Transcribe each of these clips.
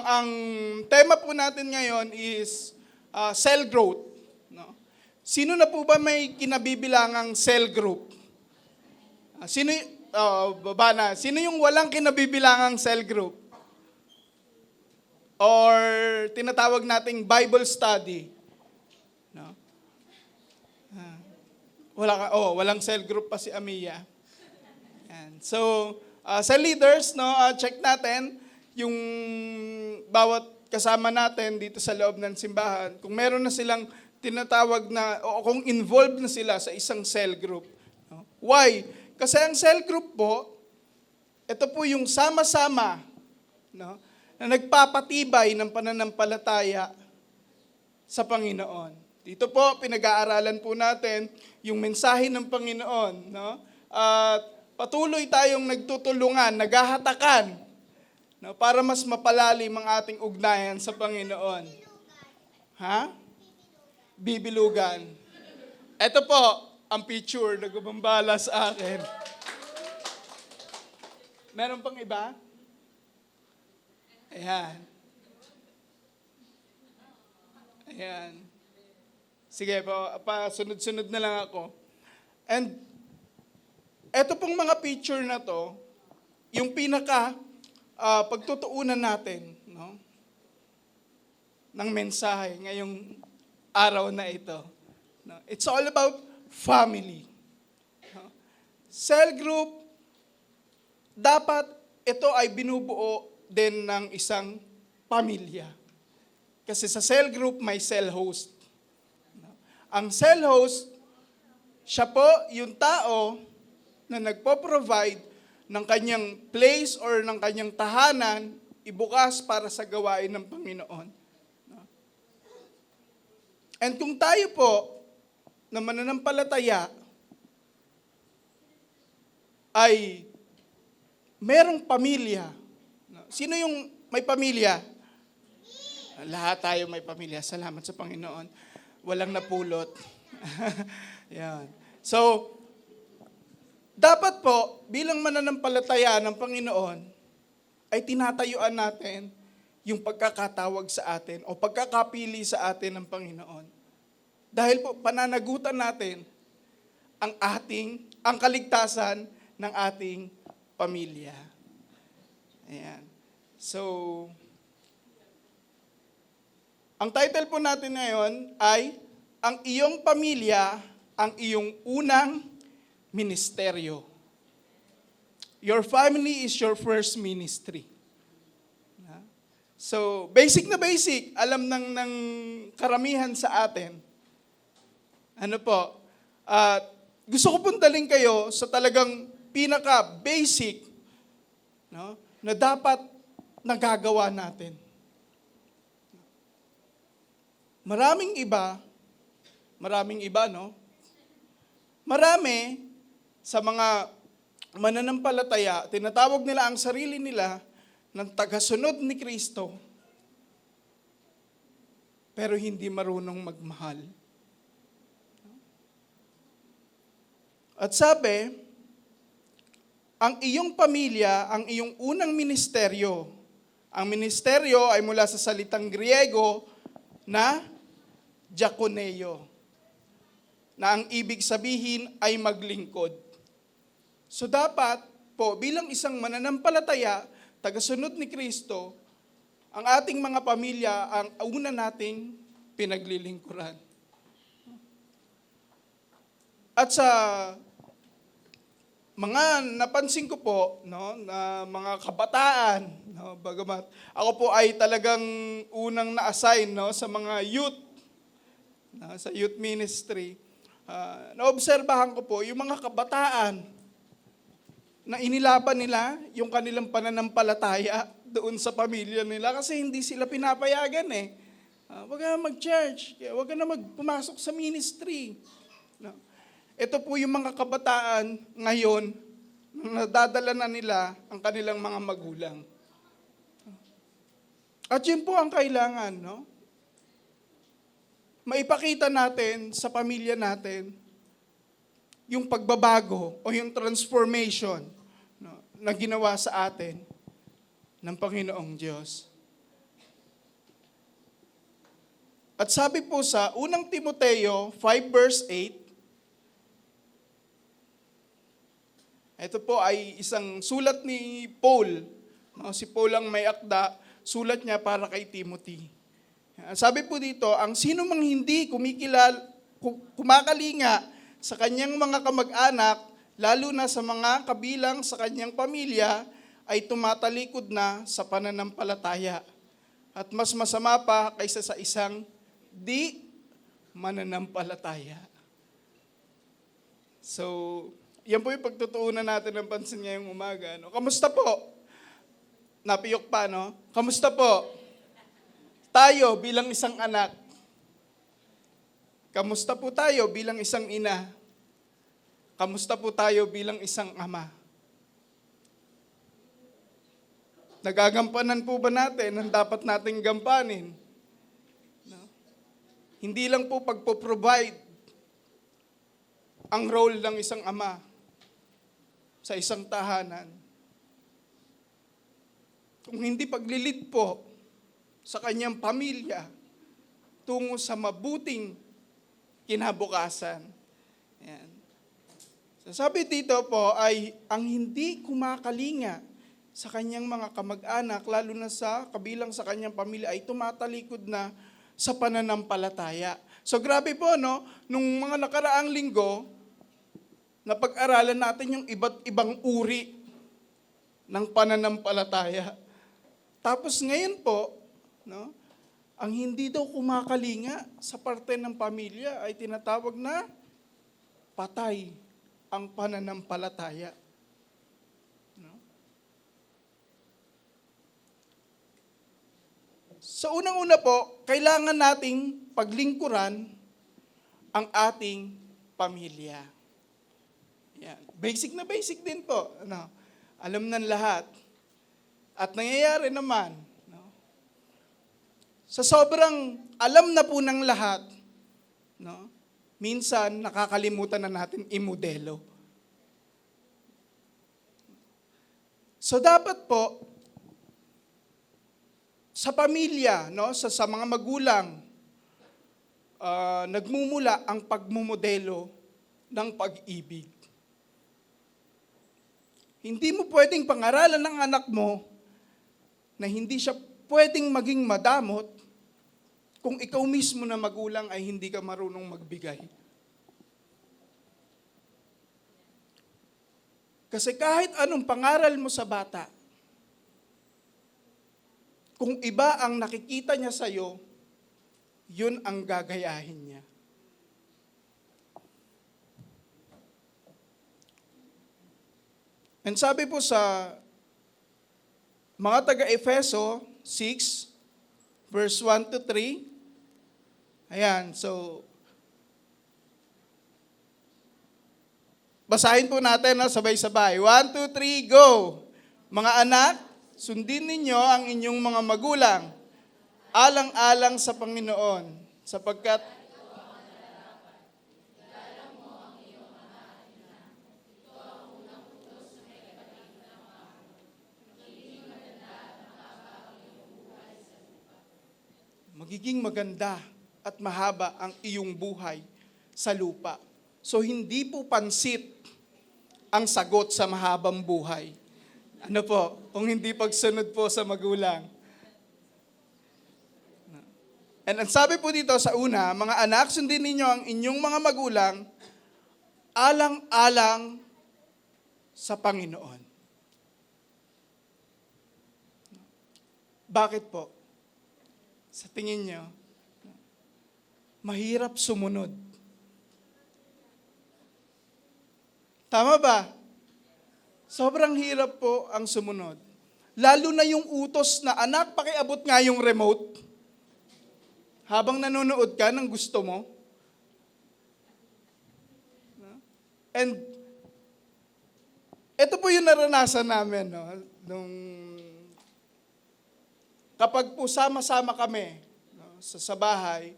ang tema po natin ngayon is cell growth. No? Sino na po ba may kinabibilangang cell group? Baba na. Sino yung walang kinabibilangang cell group? Or tinatawag nating Bible study? No? Walang cell group pa si Amia. Yan. So, sa leaders, no, check natin yung bawat kasama natin dito sa loob ng simbahan, kung meron na silang tinatawag na, o kung involved na sila sa isang cell group. No? Why? Kasi ang cell group po, ito po yung sama-sama, no, na nagpapatibay ng pananampalataya sa Panginoon. Dito po, pinag-aaralan po natin yung mensahe ng Panginoon. No? At patuloy tayong nagtutulungan, naghahatakan, no, para mas mapalalim ang ating ugnayan sa Panginoon. Bibilugan. Ito po, ang picture na gumambala sa akin. Meron pang iba? Ayan. Ayan. Sige po, sunod-sunod na lang ako. And eto pong mga picture na to, yung pinaka pagtutuunan natin, no, ng mensahe ngayong araw na ito. No? It's all about family. No? Cell group, dapat ito ay binubuo din ng isang pamilya. Kasi sa cell group, may cell host. No? Ang cell host, siya po yung tao na nagpo-provide ng kanyang place or ng kanyang tahanan, ibukas para sa gawain ng Panginoon. And kung tayo po, na mananampalataya, ay merong pamilya. Sino yung may pamilya? Lahat tayo may pamilya. Salamat sa Panginoon. Walang napulot. Yan. So, dapat po, bilang mananampalataya ng Panginoon, ay tinatayuan natin yung pagkakatawag sa atin o pagkakapili sa atin ng Panginoon. Dahil po, pananagutan natin ang kaligtasan ng ating pamilya. Ayan. So, ang title po natin ngayon ay, Ang iyong pamilya, ang iyong unang ministeryo. Your family is your first ministry. So, basic na basic, alam ng karamihan sa atin. Ano po? Gusto ko pong dalhin kayo sa talagang pinaka-basic, no, na dapat nagagawa natin. Maraming iba, no? Marami sa mga mananampalataya, tinatawag nila ang sarili nila ng tagasunod ni Kristo, pero hindi marunong magmahal. At sabi, ang iyong pamilya, ang iyong unang ministeryo. Ang ministeryo ay mula sa salitang Griego na diakoneo, na ang ibig sabihin ay maglingkod. So dapat po, bilang isang mananampalataya, tagasunod ni Kristo, ang ating mga pamilya ang una nating pinaglilingkuran. At sa mga napansin ko po, no, na mga kabataan, no, bagamat ako po ay talagang unang na-assign, no, sa mga youth, no, sa youth ministry, naobserbahan ko po yung mga kabataan na inilaban nila yung kanilang pananampalataya doon sa pamilya nila kasi hindi sila pinapayagan eh. Huwag ka na mag-church, huwag ka na pumasok sa ministry. No. Ito po yung mga kabataan ngayon na nadadala na nila ang kanilang mga magulang. At yun po ang kailangan, no? Maipakita natin sa pamilya natin yung pagbabago o yung transformation, no, na ginawa sa atin ng Panginoong Diyos. At sabi po sa unang Timoteo 5 verse 8, ito po ay isang sulat ni Paul. No, si Paul ang may akda, sulat niya para kay Timothy. Sabi po dito, ang sino mang hindi kumakalinga sa kanyang mga kamag-anak, lalo na sa mga kabilang sa kanyang pamilya, ay tumatalikod na sa pananampalataya. At mas masama pa kaysa sa isang di mananampalataya. So, yan po yung pagtutuunan natin ng pansin ngayong umaga. No? Kamusta po? Napiyok pa, no? Kamusta po? Tayo bilang isang anak. Kamusta po tayo bilang isang ina? Kamusta po tayo bilang isang ama? Nagagampanan po ba natin ang dapat nating gampanin? No? Hindi lang po pagpo-provide ang role ng isang ama sa isang tahanan. Kung hindi paglilid po sa kanyang pamilya tungo sa mabuting kinabukasan. Ayan. So sabi dito po ay ang hindi kumakalinga sa kanyang mga kamag-anak, lalo na sa kabilang sa kanyang pamilya, ay tumatalikod na sa pananampalataya. So grabe po, no? Nung mga nakaraang linggo, napag-aralan natin yung iba't ibang uri ng pananampalataya. Tapos ngayon po, no, ang hindi daw kumakalinga sa parte ng pamilya ay tinatawag na patay ang pananampalataya. No? Sa unang-una po, kailangan nating paglingkuran ang ating pamilya. Yan. Basic na basic din po. Ano? Alam ng lahat. At nangyayari naman, no? Sa sobrang alam na po ng lahat, no? Minsan nakakalimutan na natin imodelo. So dapat po, sa pamilya, no? sa mga magulang, nagmumula ang pagmumodelo ng pag-ibig. Hindi mo pwedeng pangaralan ng anak mo na hindi siya pwedeng maging madamot kung ikaw mismo na magulang ay hindi ka marunong magbigay. Kasi kahit anong pangaral mo sa bata, kung iba ang nakikita niya sa'yo, yun ang gagayahin niya. And sabi po sa mga taga-Efeso 6, verse 1 to 3. Ayan, so, basahin po natin na sabay-sabay. 1, 2, 3, go! Mga anak, sundin ninyo ang inyong mga magulang, alang-alang sa Panginoon, sapagkat magiging maganda at mahaba ang iyong buhay sa lupa. So hindi po pansit ang sagot sa mahabang buhay. Ano po? Kung hindi pagsunod po sa magulang. And ang sabi po dito sa una, mga anak, sundin ninyo ang inyong mga magulang alang-alang sa Panginoon. Bakit po? Sa tingin nyo, mahirap sumunod. Tama ba? Sobrang hirap po ang sumunod. Lalo na yung utos na, anak, pakiabot nga yung remote. Habang nanonood ka ng gusto mo. And ito po yung naranasan namin, no? Kapag po sama-sama kami, no, sa bahay,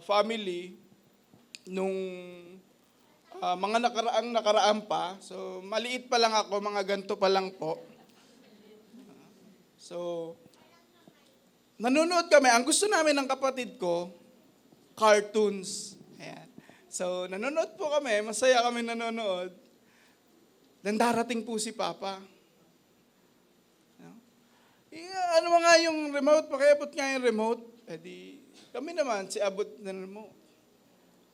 family, nung mga nakaraan pa, so maliit pa lang ako, mga ganito pa lang po. So, nanonood kami. Ang gusto namin ng kapatid ko, cartoons. Ayan. So, nanonood po kami, masaya kami nanonood. Then darating po si Papa. Ano nga yung remote, pakiabot nga yung remote. Eh di, kami naman, si abot na remote.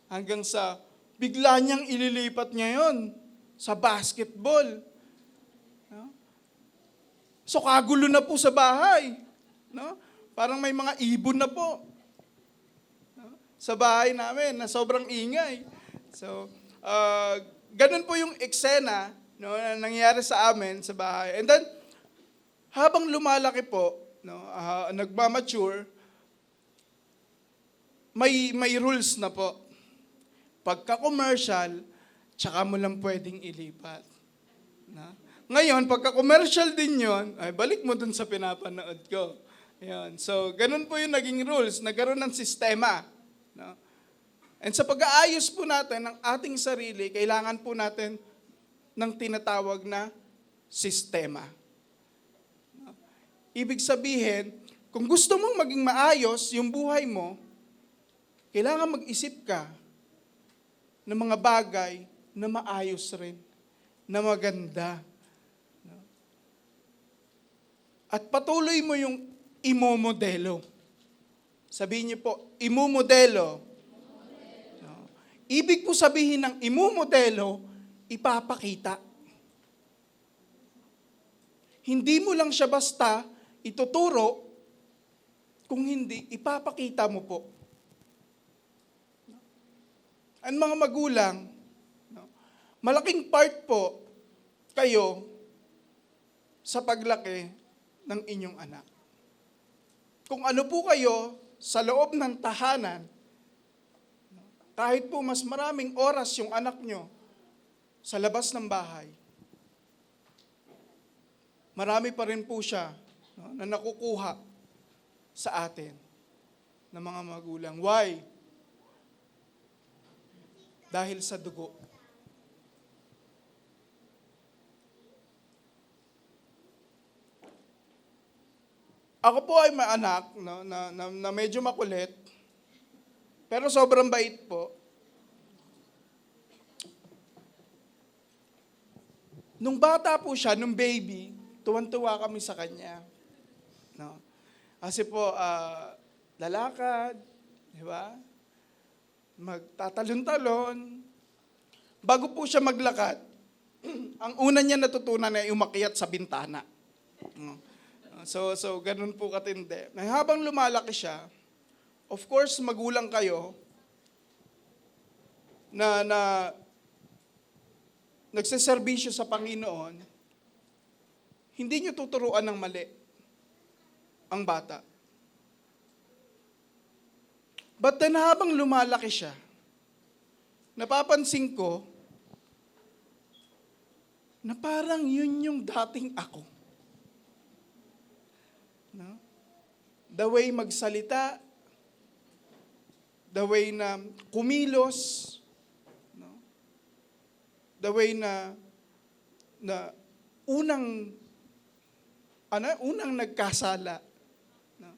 Hanggang sa, bigla niyang ililipat niya yun sa basketball. No? So, kagulo na po sa bahay. No? Parang may mga ibon na po. No? Sa bahay namin, na sobrang ingay. So, ganun po yung eksena, no, na nangyari sa amin sa bahay. And then, habang lumalaki po, no, nagmamature, may rules na po. Pagka-commercial, tsaka mo lang pwedeng ilipat. Na? Ngayon, pagka-commercial din yon, ay balik mo dun sa pinapanood ko. Ayan. So, ganun po yung naging rules. Nagkaroon ng sistema. No? And sa pag-aayos po natin ng ating sarili, kailangan po natin ng tinatawag na sistema. Ibig sabihin, kung gusto mong maging maayos yung buhay mo, kailangan mag-isip ka ng mga bagay na maayos rin, na maganda. At patuloy mo yung imomodelo. Sabihin niyo po, imomodelo. Ibig po sabihin ng imomodelo, ipapakita. Hindi mo lang siya basta ituturo, kung hindi, ipapakita mo po. Ang mga magulang, malaking part po kayo sa paglaki ng inyong anak. Kung ano po kayo sa loob ng tahanan, kahit po mas maraming oras yung anak nyo sa labas ng bahay, marami pa rin po siya, no, na nakukuha sa atin ng mga magulang. Why? Dahil sa dugo. Ako po ay may anak, no, na medyo makulit, pero sobrang bait po. Nung bata po siya, nung baby, tuwan-tuwa kami sa kanya. No? Kasi po, lalakad, di ba? Magtatalon-talon. Bago po siya maglakad, ang una niya natutunan ay umakyat sa bintana. No? So ganun po katindi. Habang lumalaki siya, of course, magulang kayo na nagseserbisyo sa Panginoon, hindi niyo tuturuan ng mali ang bata. But then habang lumalaki siya, napapansin ko na parang yun yung dating ako. No? The way magsalita, the way na kumilos, no? The way na unang nagkasala. No?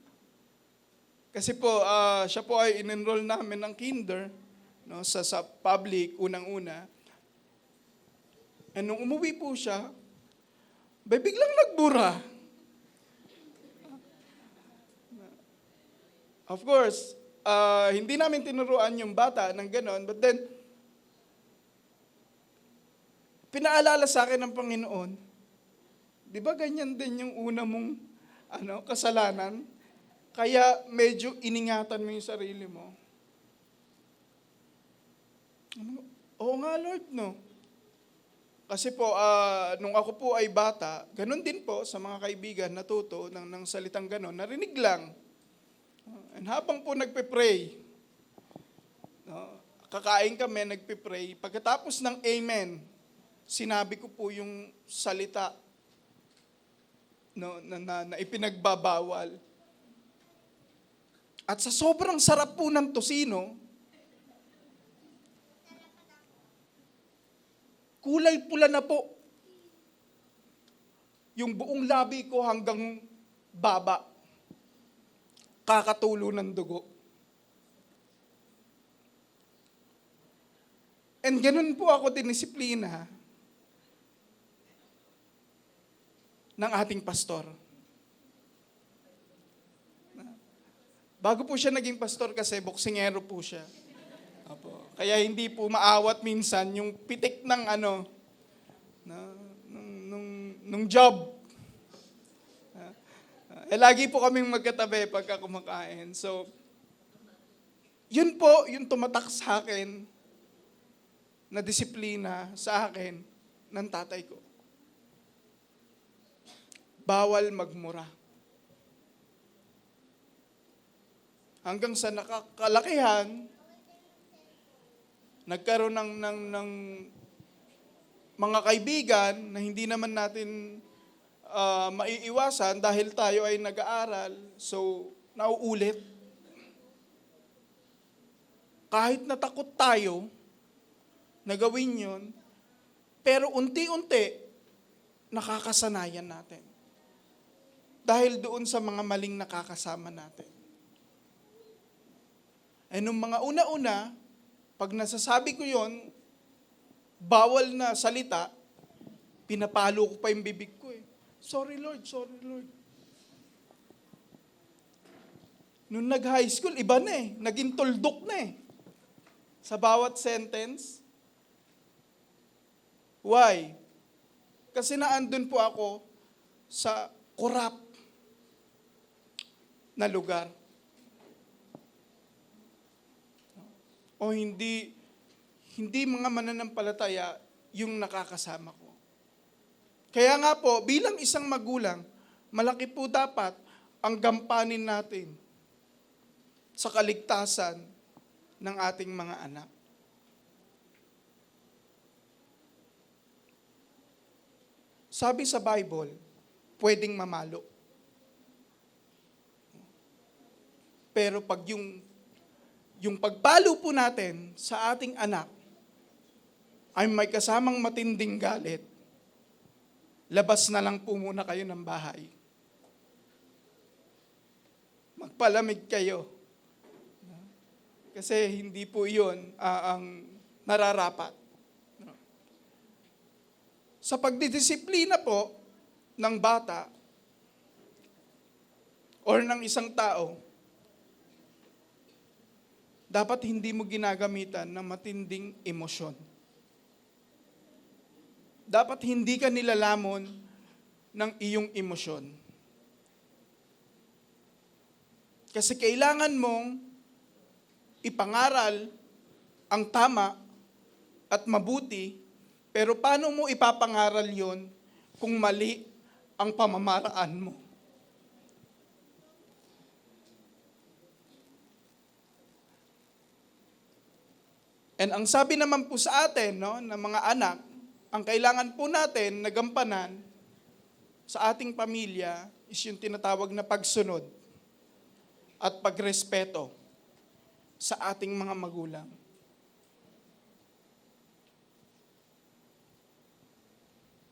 Kasi po, siya po ay in-enroll namin ng kinder, no, sa public, unang-una. And nung umuwi po siya, biglang nagbura. Of course, hindi namin tinuruan yung bata ng ganon, but then, pinaalala sa akin ng Panginoon, di ba ganyan din yung una mong kasalanan? Kaya medyo iningatan mo yung sarili mo. Oo nga, Lord, no? Kasi po, nung ako po ay bata, ganun din po sa mga kaibigan, natuto ng salitang ganon, narinig lang. And habang po nagpe-pray, no, kakain kami, nagpe-pray, pagkatapos ng amen, sinabi ko po yung salita, no, na ipinagbabawal. At sa sobrang sarap po ng tosino, kulay pula na po yung buong labi ko hanggang baba. Kakatulo ng dugo. And ganun po ako dinisiplina ng ating pastor. Bago po siya naging pastor kasi boksingero po siya. Opo. Kaya hindi po maawat minsan yung pitik ng nung job. Lagi po kaming magkatabi pagka kumakain. So, yun po yung tumatak sa akin na disiplina sa akin ng tatay ko. Bawal magmura. Hanggang sa nakakalakihan, nagkaroon ng mga kaibigan na hindi naman natin maiiwasan dahil tayo ay nag-aaral. So, nauulit. Kahit natakot tayo na gawin yun, pero unti-unti, nakakasanayan natin. Dahil doon sa mga maling nakakasama natin. Eh nung mga una-una, pag nasasabi ko yon, bawal na salita, pinapalo ko pa yung bibig ko eh. Sorry Lord, sorry Lord. Nung nag-high school, iba na eh. Naging tuldok na eh. Sa bawat sentence. Why? Kasi naandun po ako sa corrupt na lugar. O hindi mga mananampalataya yung nakakasama ko. Kaya nga po, bilang isang magulang, malaki po dapat ang gampanin natin sa kaligtasan ng ating mga anak. Sabi sa Bible, pwedeng mamalo. Pero pag yung pagpalo po natin sa ating anak ay may kasamang matinding galit, labas na lang po muna kayo ng bahay. Magpalamig kayo. Kasi hindi po iyon ang nararapat. Sa pagdidisiplina po ng bata or ng isang tao, dapat hindi mo ginagamitan ng matinding emosyon. Dapat hindi ka nilalamon ng iyong emosyon. Kasi kailangan mong ipangaral ang tama at mabuti, pero paano mo ipapangaral yon kung mali ang pamamaraan mo? And ang sabi naman po sa atin, ng mga anak, ang kailangan po natin na gampanan sa ating pamilya is yung tinatawag na pagsunod at pagrespeto sa ating mga magulang.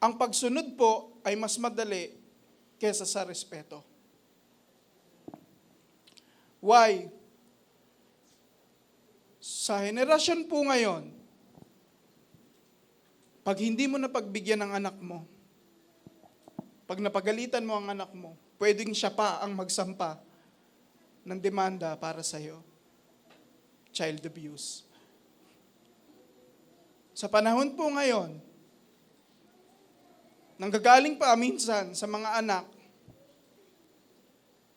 Ang pagsunod po ay mas madali kaysa sa respeto. Why? Sa henerasyon po ngayon, pag hindi mo napagbigyan ng anak mo, pag napagalitan mo ang anak mo, pwedeng siya pa ang magsampa ng demanda para sa'yo. Child abuse. Sa panahon po ngayon, nanggagaling pa minsan sa mga anak,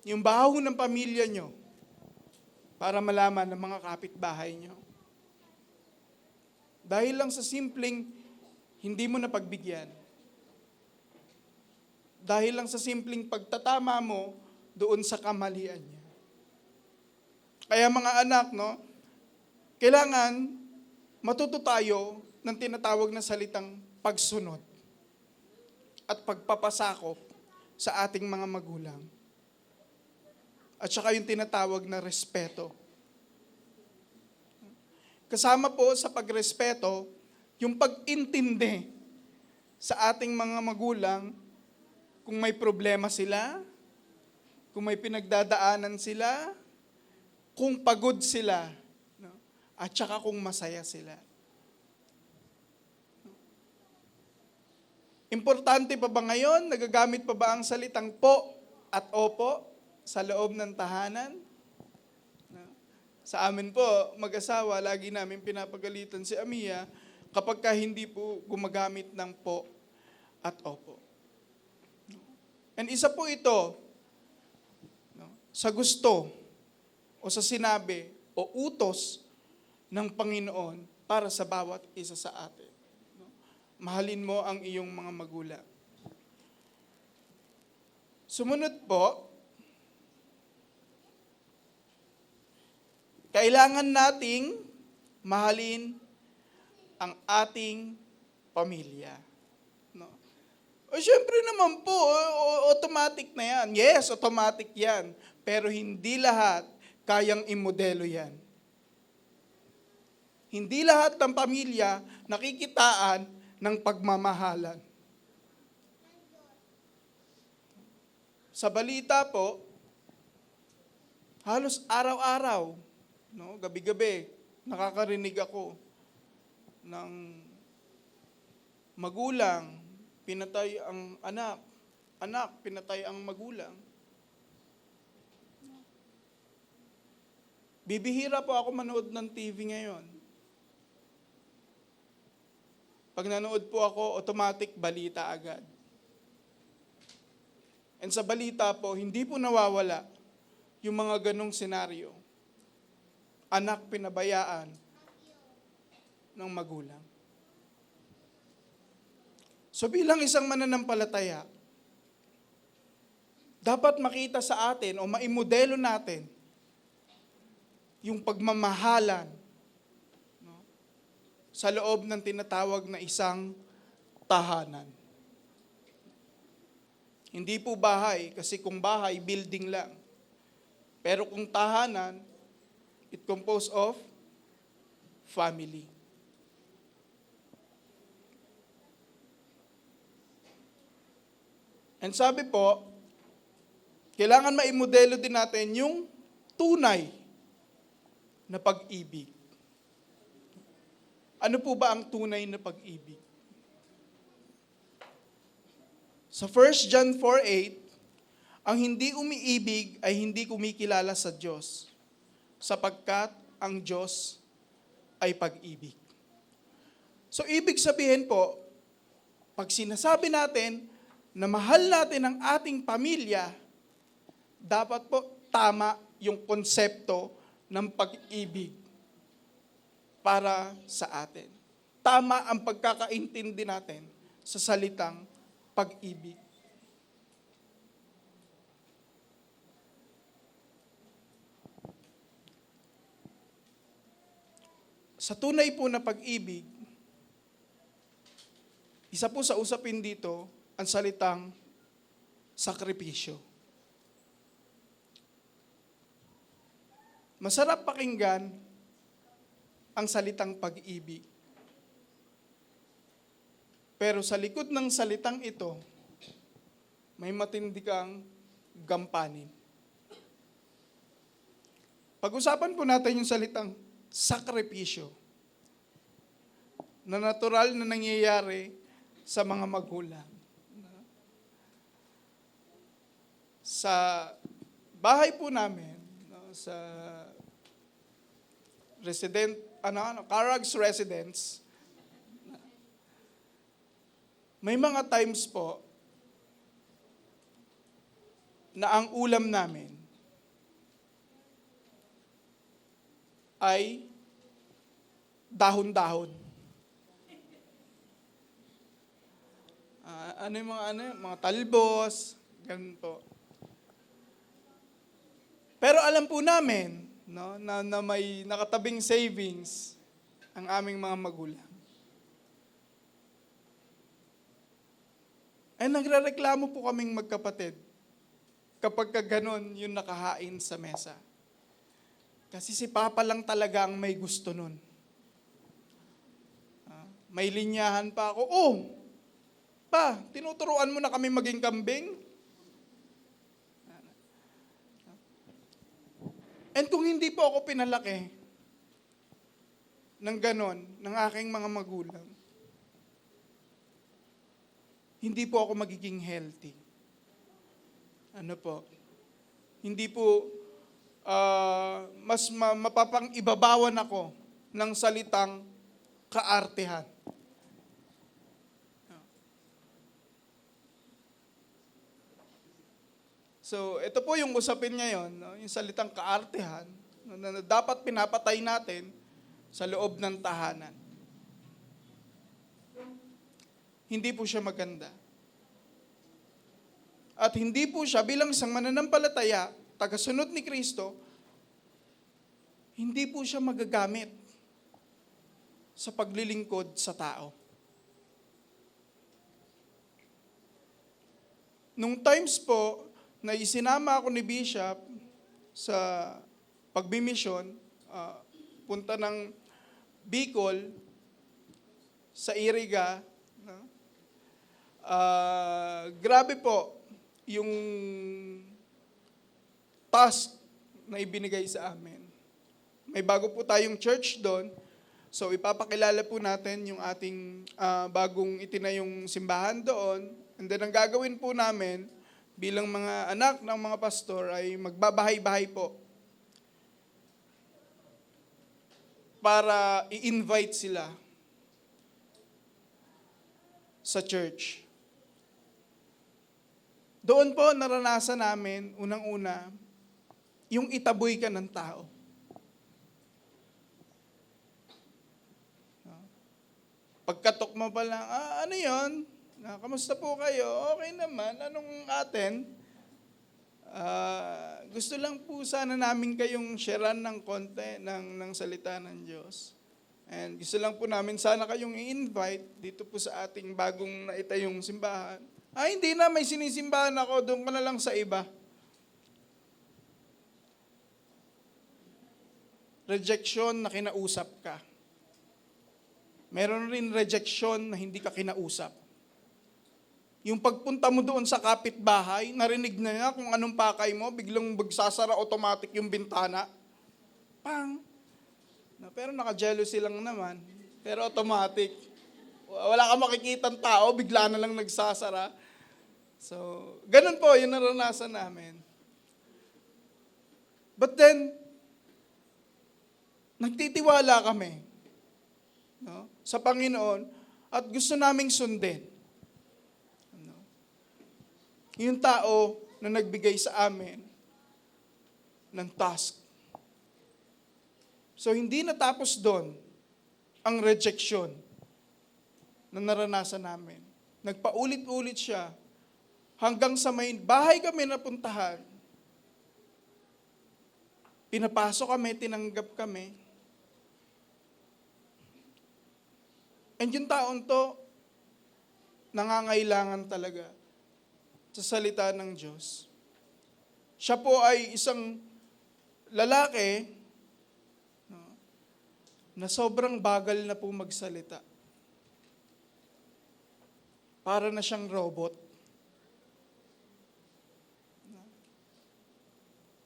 yung baho ng pamilya nyo, para malaman ng mga kapitbahay nyo. Dahil lang sa simpleng hindi mo napagbigyan. Dahil lang sa simpleng pagtatama mo doon sa kamalian niya. Kaya mga anak, kailangan matuto tayo ng tinatawag na salitang pagsunod at pagpapasakop sa ating mga magulang. At saka yung tinatawag na respeto. Kasama po sa pagrespeto, yung pag-intindi sa ating mga magulang kung may problema sila, kung may pinagdadaanan sila, kung pagod sila, at saka kung masaya sila. Importante pa ba ngayon? Nagagamit pa ba ang salitang po at opo sa loob ng tahanan? Sa amin po, mag-asawa, lagi namin pinapagalitan si Amia kapag ka hindi po gumagamit ng po at opo. And isa po ito, sa gusto o sa sinabi o utos ng Panginoon para sa bawat isa sa atin. Mahalin mo ang iyong mga magulang. Sumunod po, kailangan nating mahalin ang ating pamilya. No? O syempre naman po, automatic na yan. Yes, automatic yan. Pero hindi lahat kayang imodelo yan. Hindi lahat ng pamilya nakikitaan ng pagmamahalan. Sa balita po, halos araw-araw, gabi-gabi, nakakarinig ako ng magulang, pinatay ang anak, pinatay ang magulang. Bibihira po ako manood ng TV ngayon. Pag nanood po ako, automatic balita agad. And sa balita po, hindi po nawawala yung mga ganong senaryo. Anak pinabayaan ng magulang. So bilang isang mananampalataya, dapat makita sa atin o maimodelo natin yung pagmamahalan sa loob ng tinatawag na isang tahanan. Hindi po bahay, kasi kung bahay, building lang. Pero kung tahanan, it composed of family. And sabi po, kailangan maimodelo din natin yung tunay na pag-ibig. Ano po ba ang tunay na pag-ibig? Sa 1 John 4:8, ang hindi umiibig ay hindi kumikilala sa Diyos, sapagkat ang Diyos ay pag-ibig. So ibig sabihin po, pag sinasabi natin na mahal natin ang ating pamilya, dapat po tama yung konsepto ng pag-ibig para sa atin. Tama ang pagkakaintindi natin sa salitang pag-ibig. Sa tunay po na pag-ibig, isa po sa usapin dito ang salitang sakripisyo. Masarap pakinggan ang salitang pag-ibig. Pero sa likod ng salitang ito, may matindi kang gampanin. Pag-usapan po natin yung salitang sakripisyo na natural na nangyayari sa mga magulang. Sa bahay po namin, sa Carags residence, may mga times po na ang ulam namin ay dahon-dahon. Mga talbos, ganun po. Pero alam po namin, na may nakatabing savings ang aming mga magulang. Ay nagrereklamo po kaming magkapatid kapag ganon yung nakahain sa mesa. Kasi si Papa lang talaga ang may gusto nun. May linyahan pa ako, Pa, tinuturuan mo na kami maging kambing? And kung hindi po ako pinalaki ng ganon, ng aking mga magulang, hindi po ako magiging healthy. Ano po? Hindi po, mapapang-ibabawan ako ng salitang kaartehan. So, ito po yung usapin ngayon, no? Yung salitang kaartehan, na dapat pinapatay natin sa loob ng tahanan. Hindi po siya maganda. At hindi po siya, bilang isang mananampalataya, tagasunod ni Kristo, hindi po siya magagamit sa paglilingkod sa tao. Nung times po na isinama ako ni Bishop sa pagbimisyon, punta ng Bicol, sa Iriga, no? Grabe po yung task na ibinigay sa amin. May bago po tayong church doon, so ipapakilala po natin yung ating bagong itinayong simbahan doon, and then ang gagawin po namin bilang mga anak ng mga pastor ay magbabahay-bahay po para i-invite sila sa church. Doon po naranasan namin, unang-una, yung itaboy ka ng tao. Pagkatok mo pa lang, ano yun? Kamusta po kayo? Okay naman. Anong atin? Gusto lang po sana namin kayong sharean ng konti ng salita ng Diyos. And gusto lang po namin sana kayong i-invite dito po sa ating bagong naitayong simbahan. Hindi na, may sinisimbahan ako, doon ka na lang sa iba. Rejection na kinausap ka. Meron rin rejection na hindi ka kinausap. Yung pagpunta mo doon sa kapitbahay, narinig na niya kung anong pakay mo, biglang bagsasara automatic yung bintana. Pang! Pero naka-jealousy lang naman. Pero automatic. Wala kang makikitang tao, bigla na lang nagsasara. So, ganun po yung naranasan namin. But then, nagtitiwala kami, no, sa Panginoon at gusto naming sundin. No? Yung tao na nagbigay sa amin ng task. So, hindi natapos doon ang rejection na naranasan namin. Nagpaulit-ulit siya hanggang sa may bahay kami napuntahan. Pinapasok kami, tinanggap kami. And yung taon to, nangangailangan talaga sa salita ng Diyos. Siya po ay isang lalaki na sobrang bagal na po magsalita. Para na siyang robot.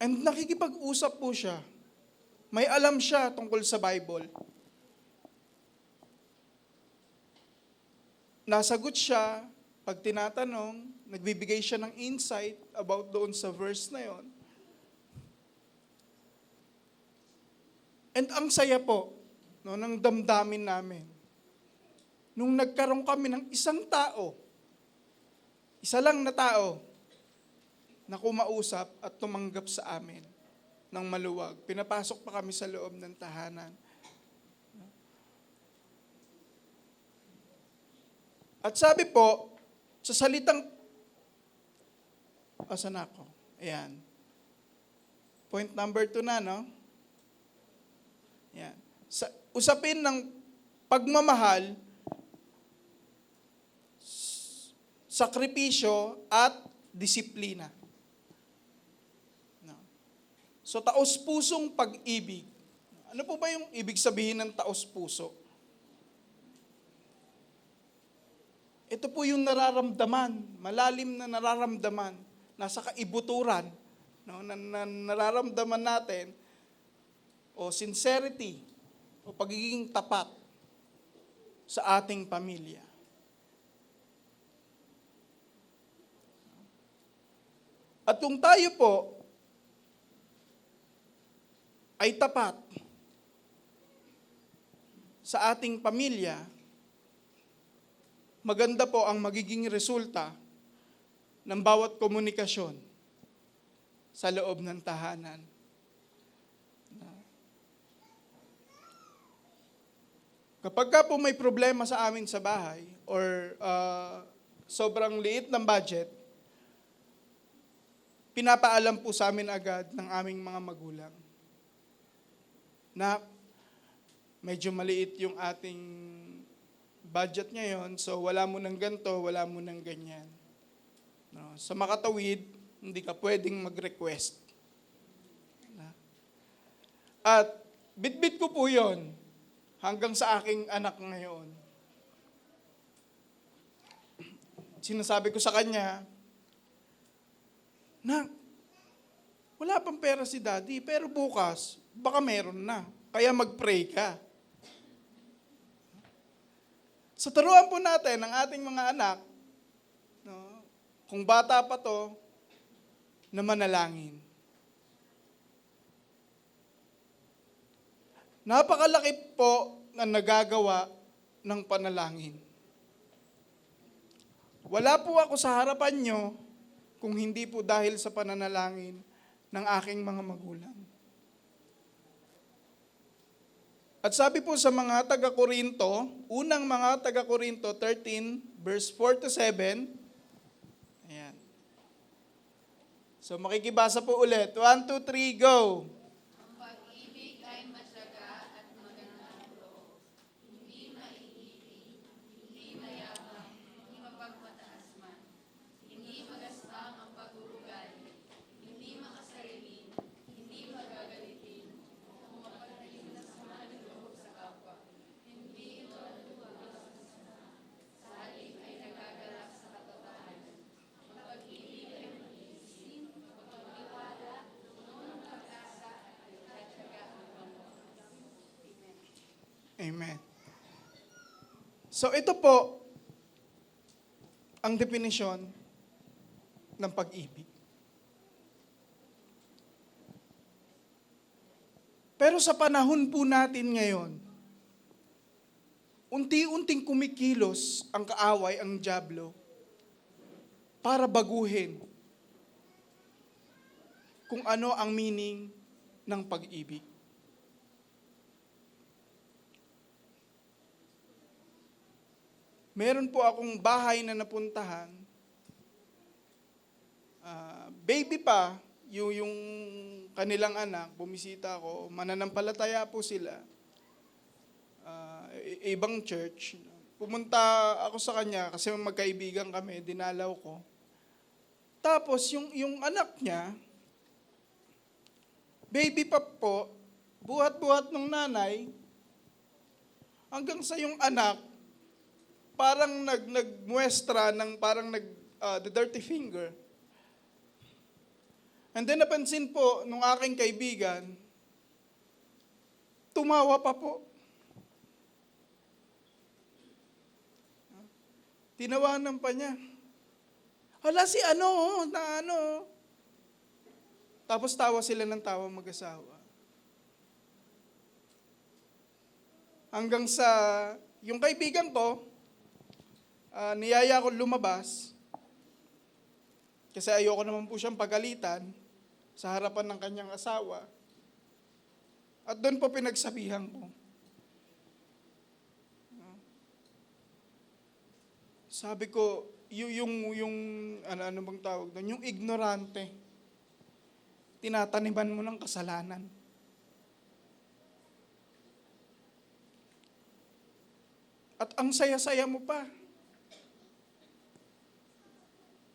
And nakikipag-usap po siya. May alam siya tungkol sa Bible. Nasagot siya pag tinatanong, nagbibigay siya ng insight about doon sa verse na yon. And ang saya po, no, ng damdamin namin. Nung nagkaroon kami ng isang tao, isa lang na tao, na kumausap at tumanggap sa amin ng maluwag. Pinapasok pa kami sa loob ng tahanan. At sabi po, sa salitang, asan ako? Ayan. Point number 2 na, no? Ayan. Sa usapin ng pagmamahal, sakripisyo at disiplina. No. So taos-pusong pag-ibig. Ano po ba yung ibig sabihin ng taos-puso? Ito po yung nararamdaman, malalim na nararamdaman, nasa kaibuturan, no, na nararamdaman natin, o sincerity, o pagiging tapat sa ating pamilya. At kung tayo po ay tapat sa ating pamilya, maganda po ang magiging resulta ng bawat komunikasyon sa loob ng tahanan. Kapag ka po may problema sa amin sa bahay or sobrang liit ng budget, pinapaalam po sa amin agad ng aming mga magulang na medyo maliit yung ating budget ngayon, so wala mo ng ganito, wala mo ng ganyan. No, sa makatawid, hindi ka pwedeng mag-request. At bitbit ko po yon hanggang sa aking anak ngayon. Sinasabi ko sa kanya, "Nak, wala pang pera si daddy, pero bukas, baka meron na. Kaya mag-pray ka." So turuan po natin ang ating mga anak, no, kung bata pa to, na manalangin. Napakalaki po na nagagawa ng panalangin. Wala po ako sa harapan nyo kung hindi po dahil sa pananalangin ng aking mga magulang. At sabi po sa mga taga-Korinto, unang mga taga-Korinto 13, verse 4 to 7, ayan. So makikibasa po ulit. 1, 2, 3, go! Ang pag-ibig ay matyaga at magandang loob. Hindi maiibig, hindi mayabang, hindi mapagmataas man. Hindi magaspang ang pag-uugali. Hindi makasarili, hindi magagalitin. Kung mapagtalim na sama ng loob sa kapwa. Hindi ito natutuwa sa sama. Sa halip ay nagagalak sa katotohanan. Ang pag-ibig ay mag-iisip, magpagtiwala, ng pag-asa at tatyaga ang pamumuhay. Amen. So ito po ang definisyon ng pag-ibig. Pero sa panahon po natin ngayon, unti-unting kumikilos ang kaaway, ang dyablo, para baguhin kung ano ang meaning ng pag-ibig. Meron po akong bahay na napuntahan. Baby pa, yung kanilang anak, bumisita ako, mananampalataya po sila. Ibang church. Pumunta ako sa kanya kasi magkaibigan kami, dinalaw ko. Tapos yung anak niya, baby pa po, buhat-buhat ng nanay, hanggang sa yung anak, parang nagmuestra ng parang the dirty finger. And then napansin po nung aking kaibigan, tumawa pa po. Tinawanan pa niya. Hala si na ano. Tapos tawa sila ng tawa mag-asawa. Hanggang sa yung kaibigan ko, niyaya ko lumabas kasi ayoko naman po siyang pagalitan sa harapan ng kanyang asawa. At doon po pinagsabihan ko. Sabi ko, yung ano bang tawag doon? Yung ignorante. Tinataniman mo ng kasalanan. At ang saya-saya mo pa.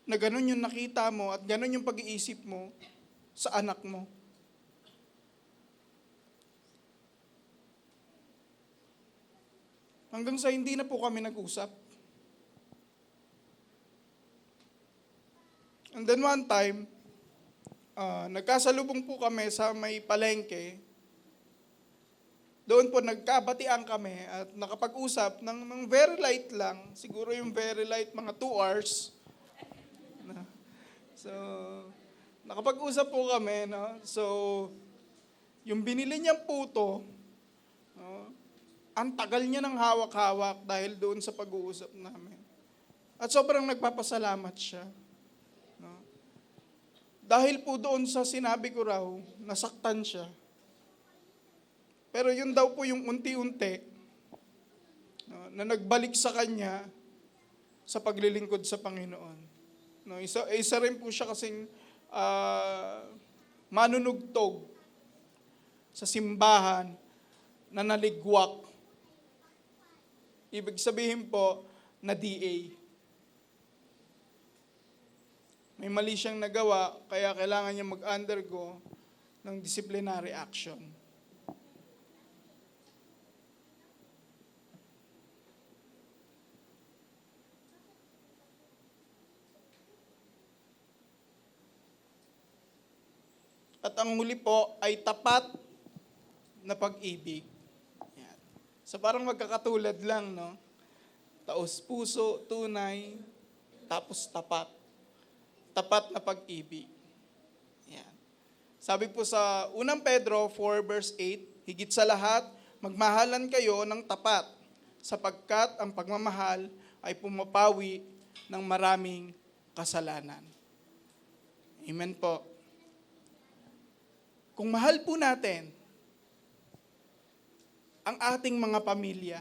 Na ganun yung nakita mo at ganun yung pag-iisip mo sa anak mo. Hanggang sa hindi na po kami nag-usap. And then one time, nagkasalubong po kami sa may palengke. Doon po nagkabatian kami at nakapag-usap ng very light lang. Siguro yung very light, mga 2 hours. So, nakapag-usap po kami, no? So, yung binili niyang puto, no? Ang tagal niya ng hawak-hawak dahil doon sa pag-uusap namin. At sobrang nagpapasalamat siya. No? Dahil po doon sa sinabi ko raw, nasaktan siya. Pero yun daw po yung unti-unti, no, na nagbalik sa kanya sa paglilingkod sa Panginoon. No, isa rin po siya kasing manunugtog sa simbahan na naligwak. Ibig sabihin po na DA. May mali siyang nagawa, kaya kailangan niya mag-undergo ng disciplinary action. At ang huli po ay tapat na pag-ibig. Yan. So parang magkakatulad lang, no? Taos puso, tunay, tapos tapat. Tapat na pag-ibig. Yan. Sabi po sa 1 Pedro 4 verse 8, higit sa lahat, magmahalan kayo ng tapat, sapagkat ang pagmamahal ay pumapawi ng maraming kasalanan. Amen po. Kung mahal po natin ang ating mga pamilya,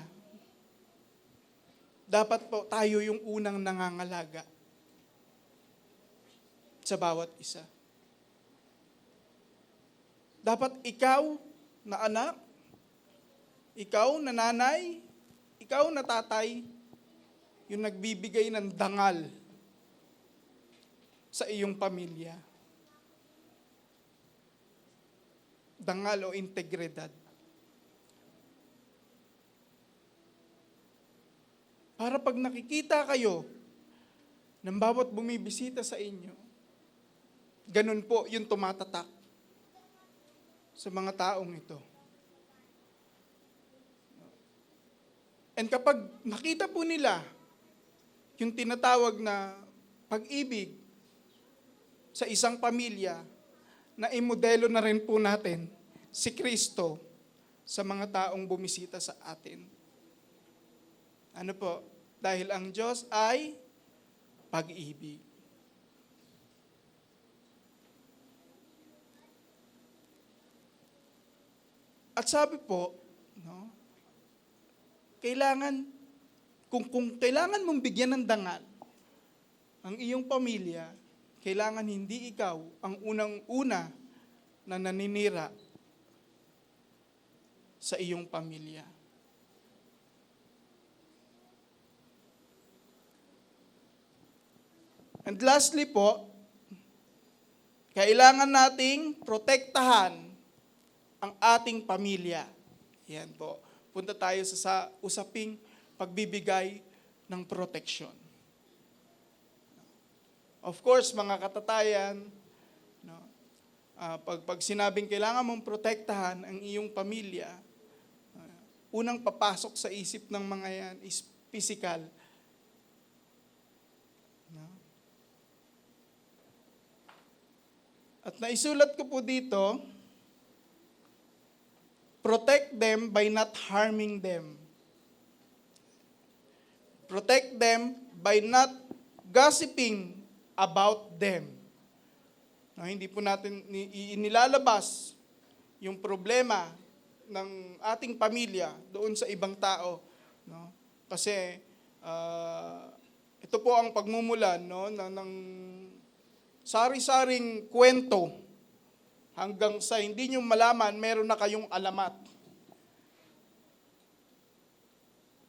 dapat po tayo yung unang nangangalaga sa bawat isa. Dapat ikaw na anak, ikaw na nanay, ikaw na tatay, yung nagbibigay ng dangal sa iyong pamilya. Dangal o integridad. Para pag nakikita kayo ng bawat bumibisita sa inyo, ganun po yung tumatatak sa mga taong ito. And kapag nakita po nila yung tinatawag na pag-ibig sa isang pamilya, na imodelo na rin po natin si Kristo sa mga taong bumisita sa atin. Ano po? Dahil ang Diyos ay pag-ibig. At sabi po, no, kailangan, kung kailangan mong bigyan ng dangal ang iyong pamilya, kailangan hindi ikaw ang unang-una na naninira sa iyong pamilya. And lastly po, kailangan nating protektahan ang ating pamilya. Yan po. Punta tayo sa usaping pagbibigay ng proteksyon. Of course, mga katatayan, no, pag sinabing kailangan mong protektahan ang iyong pamilya, unang papasok sa isip ng mga yan is physical. No? At naisulat ko po dito, protect them by not harming them. Protect them by not gossiping about them. No, hindi po natin inilalabas yung problema ng ating pamilya doon sa ibang tao, no? Kasi ito po ang pagmumulan, no, ng sari-saring kwento hanggang sa hindi nyo malaman meron na kayong alamat.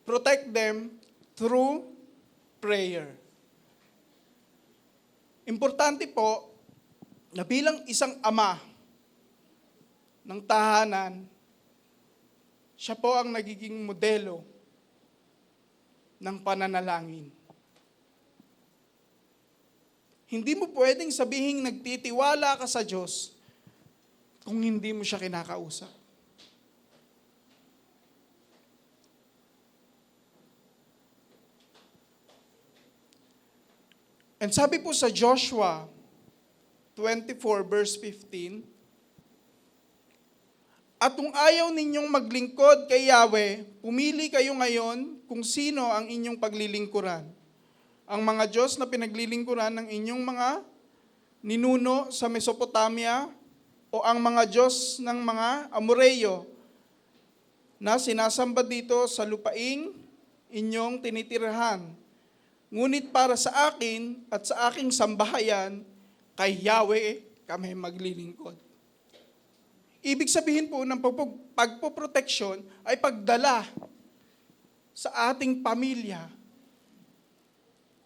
Protect them through prayer. Importante po na bilang isang ama ng tahanan, siya po ang nagiging modelo ng pananalangin. Hindi mo pwedeng sabihing nagtitiwala ka sa Diyos kung hindi mo siya kinakausap. And sabi po sa Joshua 24 verse 15. At kung ayaw ninyong maglingkod kay Yahweh, pumili kayo ngayon kung sino ang inyong paglilingkuran. Ang mga Diyos na pinaglilingkuran ng inyong mga ninuno sa Mesopotamia o ang mga Diyos ng mga Amoreyo na sinasamba dito sa lupaing inyong tinitirahan. Ngunit para sa akin at sa aking sambahayan, kay Yahweh kami maglilingkod. Ibig sabihin po ng pagpoproteksyon ay pagdala sa ating pamilya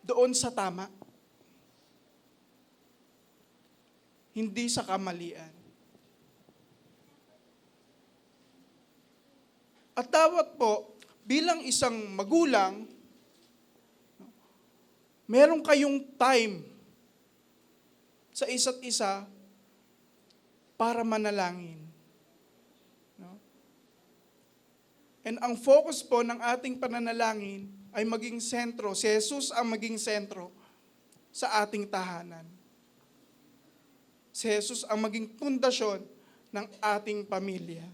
doon sa tama. Hindi sa kamalian. At dapat po, bilang isang magulang, meron kayong time sa isa't isa para manalangin. No? And ang focus po ng ating pananalangin ay maging sentro. Si Jesus ang maging sentro sa ating tahanan. Si Jesus ang maging pundasyon ng ating pamilya.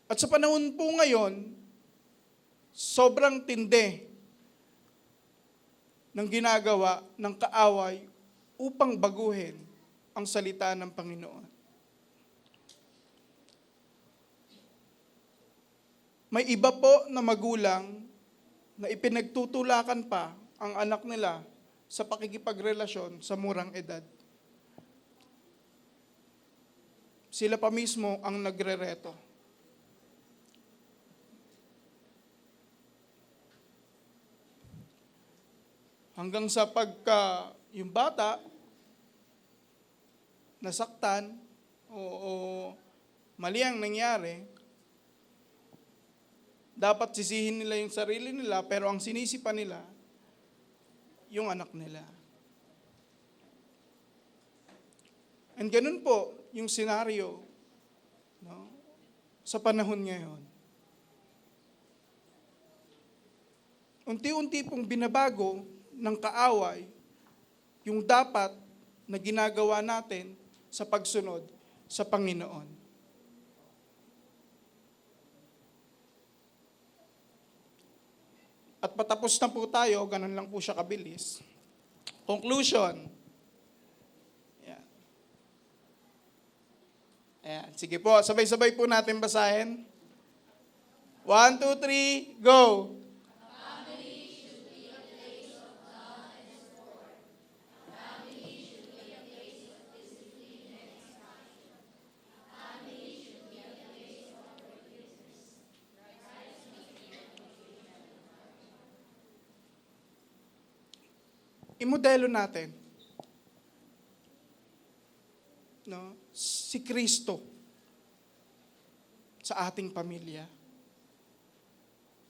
At sa panahon po ngayon, sobrang tindi ng ginagawa ng kaaway upang baguhin ang salita ng Panginoon. May iba po na magulang na ipinagtutulakan pa ang anak nila sa pakikipagrelasyon sa murang edad. Sila pa mismo ang nagrereto. Hanggang sa pagka yung bata nasaktan o mali ang nangyari, dapat sisihin nila yung sarili nila, pero ang sinisi pa nila, yung anak nila. And ganun po yung senaryo, no, sa panahon ngayon. Unti-unti pong binabago ng kaaway yung dapat na ginagawa natin sa pagsunod sa Panginoon. At patapos na po tayo, ganun lang po siya kabilis. Conclusion. Ayan. Ayan. Sige po, sabay-sabay po natin basahin. 1, 2, 3, go! Imodelo natin, no, si Kristo sa ating pamilya.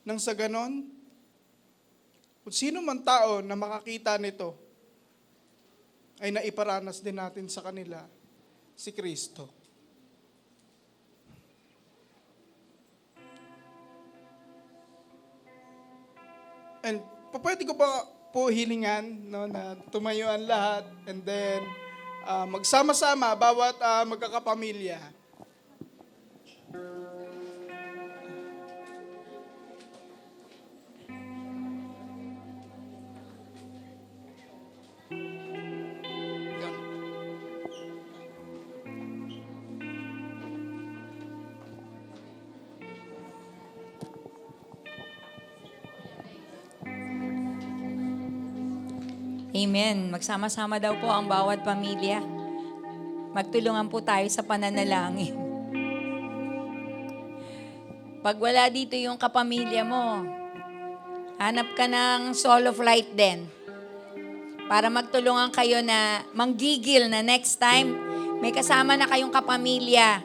Nang sa ganon, kung sino man tao na makakita nito, ay naiparanas din natin sa kanila si Kristo. And pwede ko pa po hilingan, no, na tumayo ang lahat and then magsama-sama bawat magkakapamilya. Amen. Magsama-sama daw po ang bawat pamilya. Magtulungan po tayo sa pananalangin. Pag wala dito yung kapamilya mo, hanap ka ng solo flight din. Para magtulungan kayo na manggigil na next time, may kasama na kayong kapamilya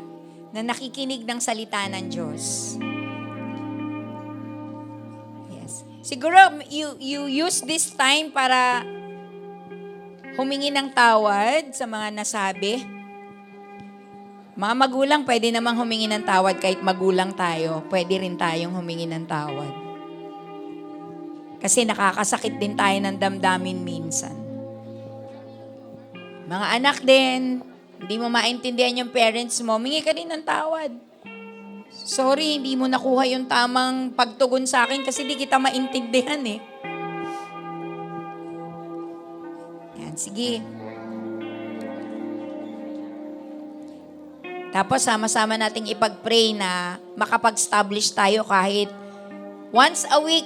na nakikinig ng salita ng Diyos. Yes. Siguro you use this time para humingi ng tawad sa mga nasabi. Mga magulang, pwede namang humingi ng tawad kahit magulang tayo. Pwede rin tayong humingi ng tawad. Kasi nakakasakit din tayo ng damdamin minsan. Mga anak din, hindi mo maintindihan yung parents mo, mingi ka rin ng tawad. Sorry, hindi mo nakuha yung tamang pagtugon sa akin kasi di kita maintindihan eh. Yan, sige. Tapos sama-sama nating ipag-pray na makapag-establish tayo kahit once a week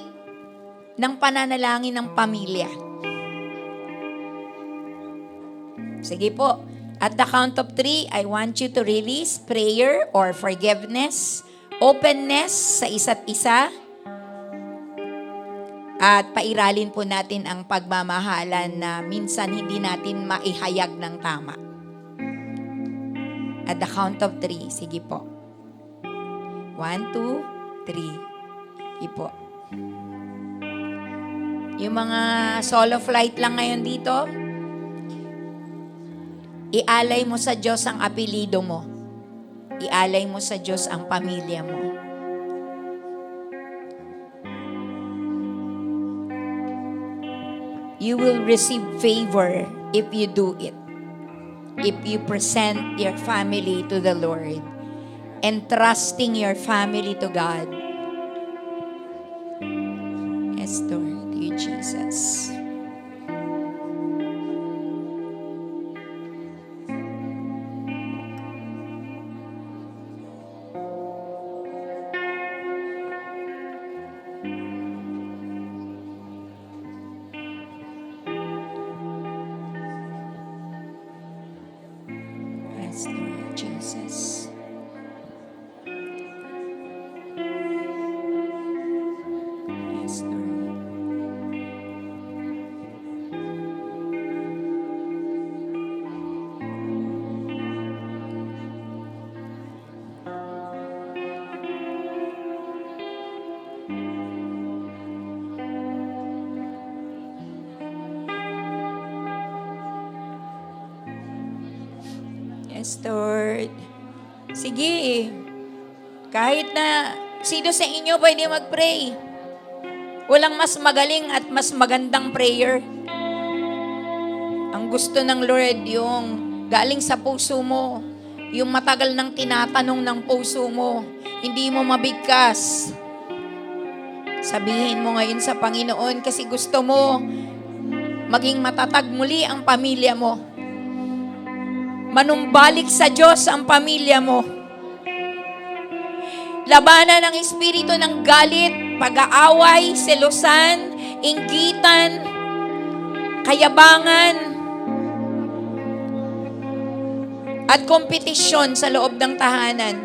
ng pananalangin ng pamilya. Sige po. At the count of 3, I want you to release prayer or forgiveness, openness sa isa't isa, at pairalin po natin ang pagmamahalan na minsan hindi natin maihayag ng tama. At the count of 3, sige po. 1, 2, 3. Sige po. Yung mga solo flight lang ngayon dito, ialay mo sa Diyos ang apelido mo. Ialay mo sa Diyos ang pamilya mo. You will receive favor if you do it. If you present your family to the Lord and trusting your family to God. Yes, Lord, you Jesus. Yes, Lord Jesus. Yes, Lord. Yes, Lord. Sige. Kahit na sino sa inyo pwede mag-pray. Walang mas magaling at mas magandang prayer. Ang gusto ng Lord yung galing sa puso mo. Yung matagal nang tinatanong ng puso mo. Hindi mo mabigkas. Sabihin mo ngayon sa Panginoon kasi gusto mo maging matatag muli ang pamilya mo. Manumbalik sa Diyos ang pamilya mo. Labanan ang espiritu ng galit, pag-aaway, selosan, inggitan, kayabangan, at kompetisyon sa loob ng tahanan.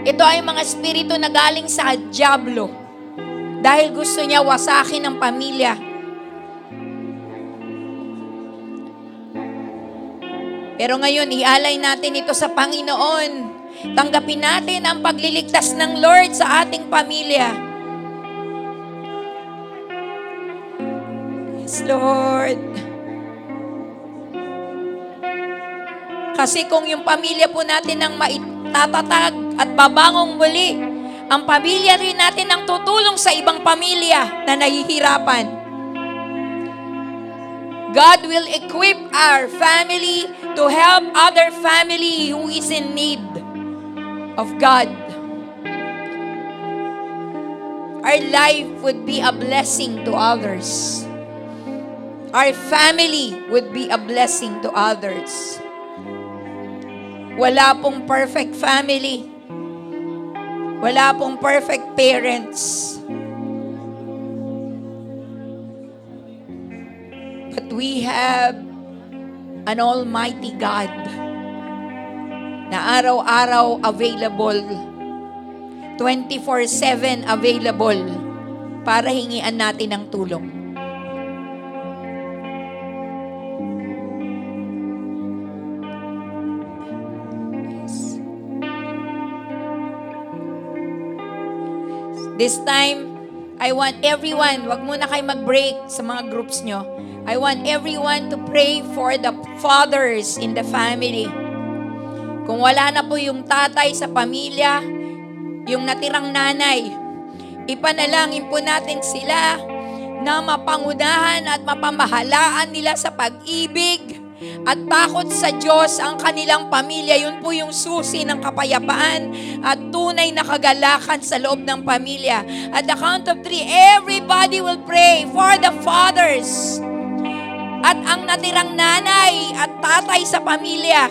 Ito ay mga espiritu na galing sa dyablo dahil gusto niya wasakin ang pamilya. Pero ngayon, ialay natin ito sa Panginoon. Tanggapin natin ang pagliligtas ng Lord sa ating pamilya. Yes, Lord. Kasi kung yung pamilya po natin ang maitatatag at babangong muli, ang pamilya rin natin ang tutulong sa ibang pamilya na nahihirapan. God will equip our family to help other family who is in need of God. Our life would be a blessing to others. Our family would be a blessing to others. Wala pong perfect family. Wala pong perfect parents. But we have an Almighty God na araw-araw available, 24/7 available para hingian natin ng tulong. Yes. This time, I want everyone, wag muna kayo mag-break sa mga groups nyo. I want everyone to pray for the fathers in the family. Kung wala na po yung tatay sa pamilya, yung natirang nanay, Ipanalangin po natin sila na mapangunahan at mapamahalaan nila sa pag-ibig at takot sa Diyos ang kanilang pamilya. Yun po yung susi ng kapayapaan at tunay na kagalakan sa loob ng pamilya. At the count of 3, everybody will pray for the fathers at ang natirang nanay at tatay sa pamilya.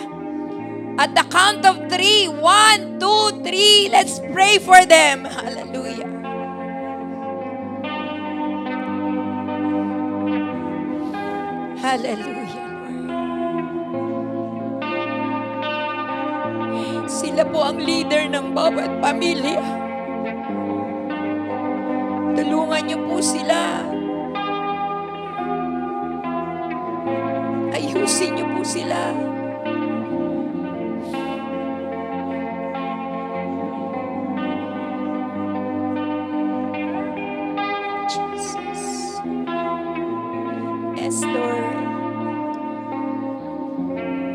At the count of 3, 1, 2, 3, let's pray for them. Hallelujah. Hallelujah, Lord. Sila po ang leader ng bawat pamilya. Tulungan niyo po sila. Ayusin niyo po sila. Jesus. Yes, Lord.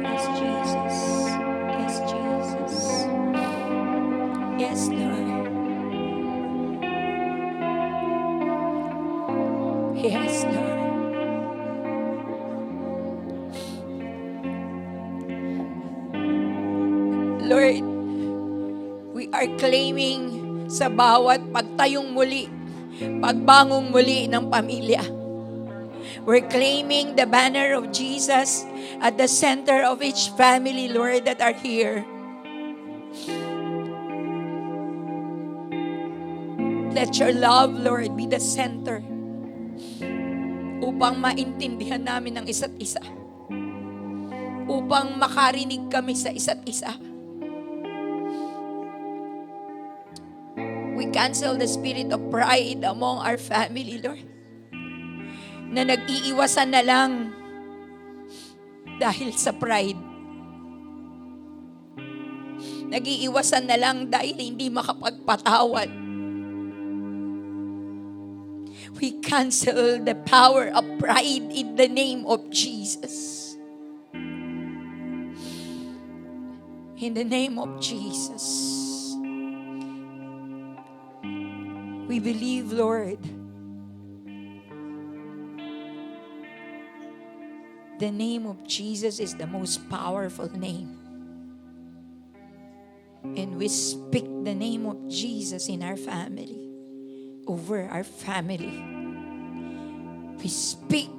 Yes, Jesus. Yes, Jesus. Yes, Lord. Yes, Lord. Lord, we are claiming sa bawat pagtayong muli, pagbangong muli ng pamilya. We're claiming the banner of Jesus at the center of each family, Lord, that are here. Let your love, Lord, be the center upang maintindihan namin ang isa't isa. Upang makarinig kami sa isa't isa. We cancel the spirit of pride among our family, Lord. Na nag-iiwasan na lang dahil sa pride. Nag-iiwasan na lang dahil hindi makapagpatawad. We cancel the power of pride in the name of Jesus. In the name of Jesus. We believe, Lord, the name of Jesus is the most powerful name. And we speak the name of Jesus in our family, over our family. We speak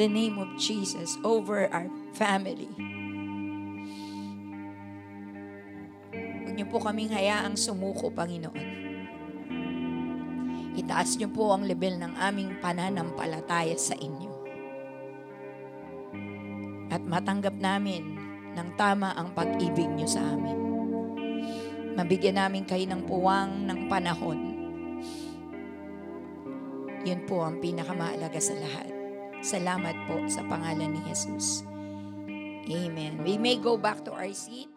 the name of Jesus over our family. Huwag niyo po kaming hayaang sumuko, Panginoon. Itaas niyo po ang level ng aming pananampalataya sa inyo. At matanggap namin ng tama ang pag-ibig niyo sa amin. Mabigyan namin kayo ng puwang ng panahon. Yun po ang pinakamahalaga sa lahat. Salamat po sa pangalan ni Jesus. Amen. We may go back to our seat.